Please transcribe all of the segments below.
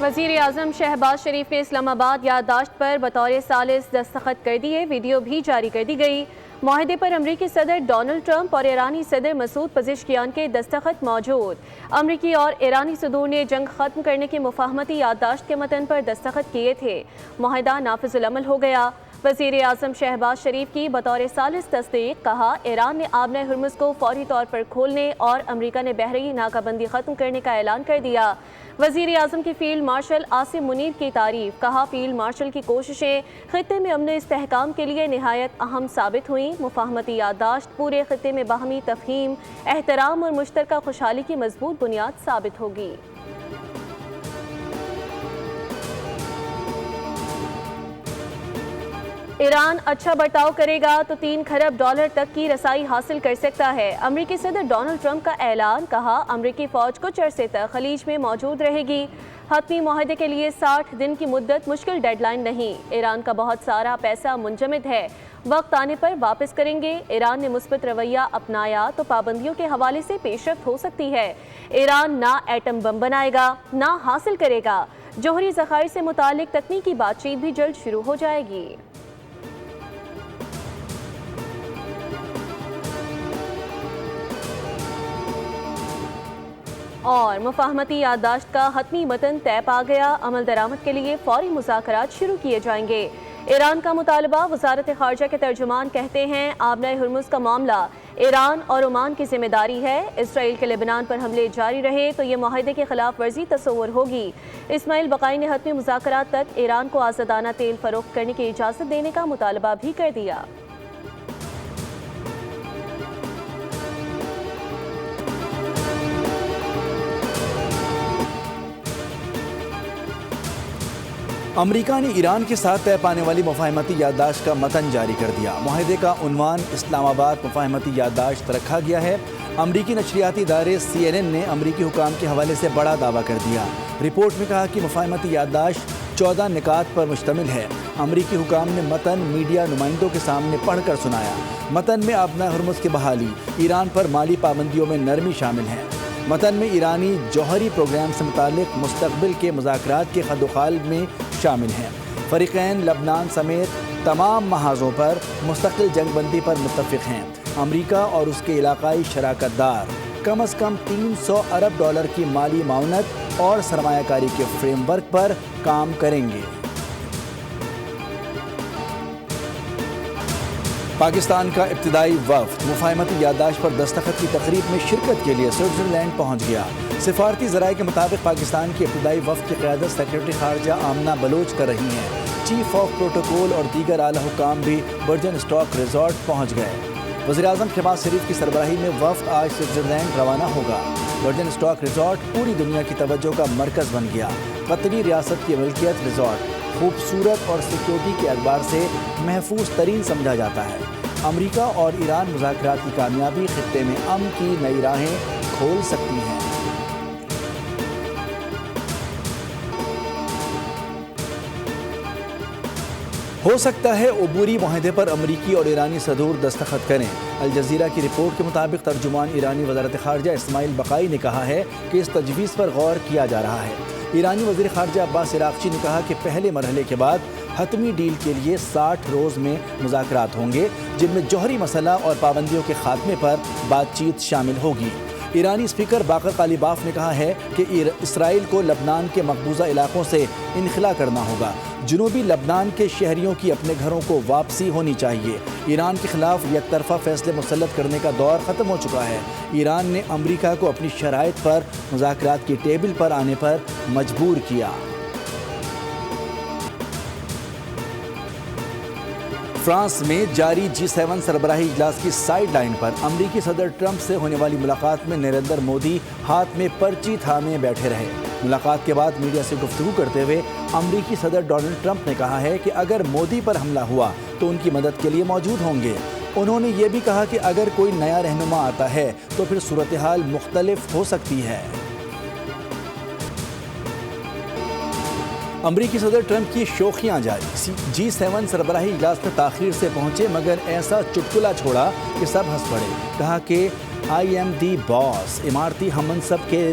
وزیر اعظم شہباز شریف نے اسلام آباد یادداشت پر بطور ثالث دستخط کر دیے، ویڈیو بھی جاری کر دی گئی۔ معاہدے پر امریکی صدر ڈونلڈ ٹرمپ اور ایرانی صدر مسعود پزشکیان کے دستخط موجود۔ امریکی اور ایرانی صدور نے جنگ ختم کرنے کی مفاہمتی یادداشت کے متن پر دستخط کیے تھے۔ معاہدہ نافذ العمل ہو گیا۔ وزیر اعظم شہباز شریف کی بطور ثالث تصدیق، کہا ایران نے آبنہ ہرمز کو فوری طور پر کھولنے اور امریکہ نے بحری ناکہ بندی ختم کرنے کا اعلان کر دیا۔ وزیر اعظم کی فیلڈ مارشل عاصم منیر کی تعریف، کہا فیلڈ مارشل کی کوششیں خطے میں امن استحکام کے لیے نہایت اہم ثابت ہوئیں۔ مفاہمتی یادداشت پورے خطے میں باہمی تفہیم، احترام اور مشترکہ خوشحالی کی مضبوط بنیاد ثابت ہوگی۔ ایران اچھا برتاؤ کرے گا تو $3 کھرب تک کی رسائی حاصل کر سکتا ہے۔ امریکی صدر ڈونلڈ ٹرمپ کا اعلان، کہا امریکی فوج کچھ عرصے تک خلیج میں موجود رہے گی۔ حتمی معاہدے کے لیے 60 دن کی مدت مشکل ڈیڈ لائن نہیں۔ ایران کا بہت سارا پیسہ منجمد ہے، وقت آنے پر واپس کریں گے۔ ایران نے مثبت رویہ اپنایا تو پابندیوں کے حوالے سے پیش رفت ہو سکتی ہے۔ ایران نہ ایٹم بم بنائے گا، نہ حاصل کرے گا۔ جوہری ذخائر سے متعلق تکنیکی بات چیت بھی جلد شروع ہو جائے گی۔ اور مفاہمتی یادداشت کا حتمی متن طے پا گیا، عمل درآمد کے لیے فوری مذاکرات شروع کیے جائیں گے۔ ایران کا مطالبہ، وزارت خارجہ کے ترجمان کہتے ہیں آبنہ ہرمز کا معاملہ ایران اور عمان کی ذمہ داری ہے۔ اسرائیل کے لبنان پر حملے جاری رہے تو یہ معاہدے کی خلاف ورزی تصور ہوگی۔ اسماعیل بقائی نے حتمی مذاکرات تک ایران کو آزادانہ تیل فروخت کرنے کی اجازت دینے کا مطالبہ بھی کر دیا۔ امریکہ نے ایران کے ساتھ طے پانے والی مفاہمتی یادداشت کا متن جاری کر دیا۔ معاہدے کا عنوان اسلام آباد مفاہمتی یادداشت رکھا گیا ہے۔ امریکی نشریاتی ادارے CNN نے امریکی حکام کے حوالے سے بڑا دعویٰ کر دیا۔ رپورٹ میں کہا کہ مفاہمتی یادداشت 14 نکات پر مشتمل ہے۔ امریکی حکام نے متن میڈیا نمائندوں کے سامنے پڑھ کر سنایا۔ متن میں آبنہ ہرمز کی بحالی، ایران پر مالی پابندیوں میں نرمی شامل ہے۔ متن میں ایرانی جوہری پروگرام سے متعلق مستقبل کے مذاکرات کے خد و خال میں شامل ہیں۔ فریقین لبنان سمیت تمام محاذوں پر مستقل جنگ بندی پر متفق ہیں۔ امریکہ اور اس کے علاقائی شراکت دار کم از کم $300 ارب کی مالی معاونت اور سرمایہ کاری کے فریم ورک پر کام کریں گے۔ پاکستان کا ابتدائی وفد مفاہمتی یادداشت پر دستخط کی تقریب میں شرکت کے لیے سوئٹزرلینڈ پہنچ گیا۔ سفارتی ذرائع کے مطابق پاکستان کی ابتدائی وفد کی قیادت سیکرٹری خارجہ آمنہ بلوچ کر رہی ہیں۔ چیف آف پروٹوکول اور دیگر اعلیٰ حکام بھی ورجن اسٹاک ریزارٹ پہنچ گئے۔ وزیر اعظم شہباز شریف کی سربراہی میں وفد آج سوئٹزرلینڈ روانہ ہوگا۔ ورجن اسٹاک ریزارٹ پوری دنیا کی توجہ کا مرکز بن گیا۔ قطری ریاست کی ملکیت ریزارٹ خوبصورت اور سیکیورٹی کے اعتبار سے محفوظ ترین سمجھا جاتا ہے۔ امریکہ اور ایران مذاکرات کی کامیابی خطے میں امن کی نئی راہیں کھول سکتی ہیں۔ ہو سکتا ہے عبوری معاہدے پر امریکی اور ایرانی صدور دستخط کریں۔ الجزیرہ کی رپورٹ کے مطابق ترجمان ایرانی وزارت خارجہ اسماعیل بقائی نے کہا ہے کہ اس تجویز پر غور کیا جا رہا ہے۔ ایرانی وزیر خارجہ عباس عراقچی نے کہا کہ پہلے مرحلے کے بعد حتمی ڈیل کے لیے 60 روز میں مذاکرات ہوں گے، جن میں جوہری مسئلہ اور پابندیوں کے خاتمے پر بات چیت شامل ہوگی۔ ایرانی اسپیکر باقر قالیباف نے کہا ہے کہ اسرائیل کو لبنان کے مقبوضہ علاقوں سے انخلا کرنا ہوگا۔ جنوبی لبنان کے شہریوں کی اپنے گھروں کو واپسی ہونی چاہیے۔ ایران کے خلاف یک طرفہ فیصلے مسلط کرنے کا دور ختم ہو چکا ہے۔ ایران نے امریکہ کو اپنی شرائط پر مذاکرات کی ٹیبل پر آنے پر مجبور کیا۔ فرانس میں جاری G7 سربراہی اجلاس کی سائیڈ لائن پر امریکی صدر ٹرمپ سے ہونے والی ملاقات میں نریندر مودی ہاتھ میں پرچی تھامے بیٹھے رہے۔ ملاقات کے بعد میڈیا سے گفتگو کرتے ہوئے امریکی صدر ڈونلڈ ٹرمپ نے کہا ہے کہ اگر مودی پر حملہ ہوا تو ان کی مدد کے لیے موجود ہوں گے۔ انہوں نے یہ بھی کہا کہ اگر کوئی نیا رہنما آتا ہے تو پھر صورتحال مختلف ہو سکتی ہے۔ امریکی صدر ٹرمپ کی شوخیاں جاری۔ G7 سربراہی اجلاس میں تاخیر سے پہنچے مگر ایسا چٹکلا چھوڑا کہ سب ہنس پڑے۔ کہا کہ I am the boss۔ عمارتی ہم منصب کے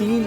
3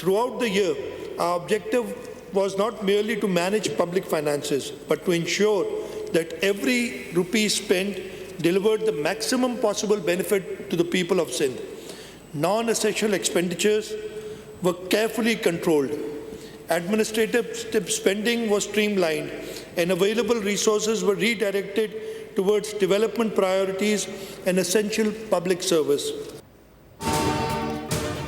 Throughout the year, our objective was not merely to manage public finances, but to ensure that every rupee spent delivered the maximum possible benefit to the people of Sindh. Non-essential expenditures were carefully controlled. Administrative spending was streamlined, and available resources were redirected towards development priorities and essential public service.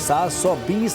720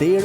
1.5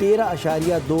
13.2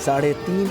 3.5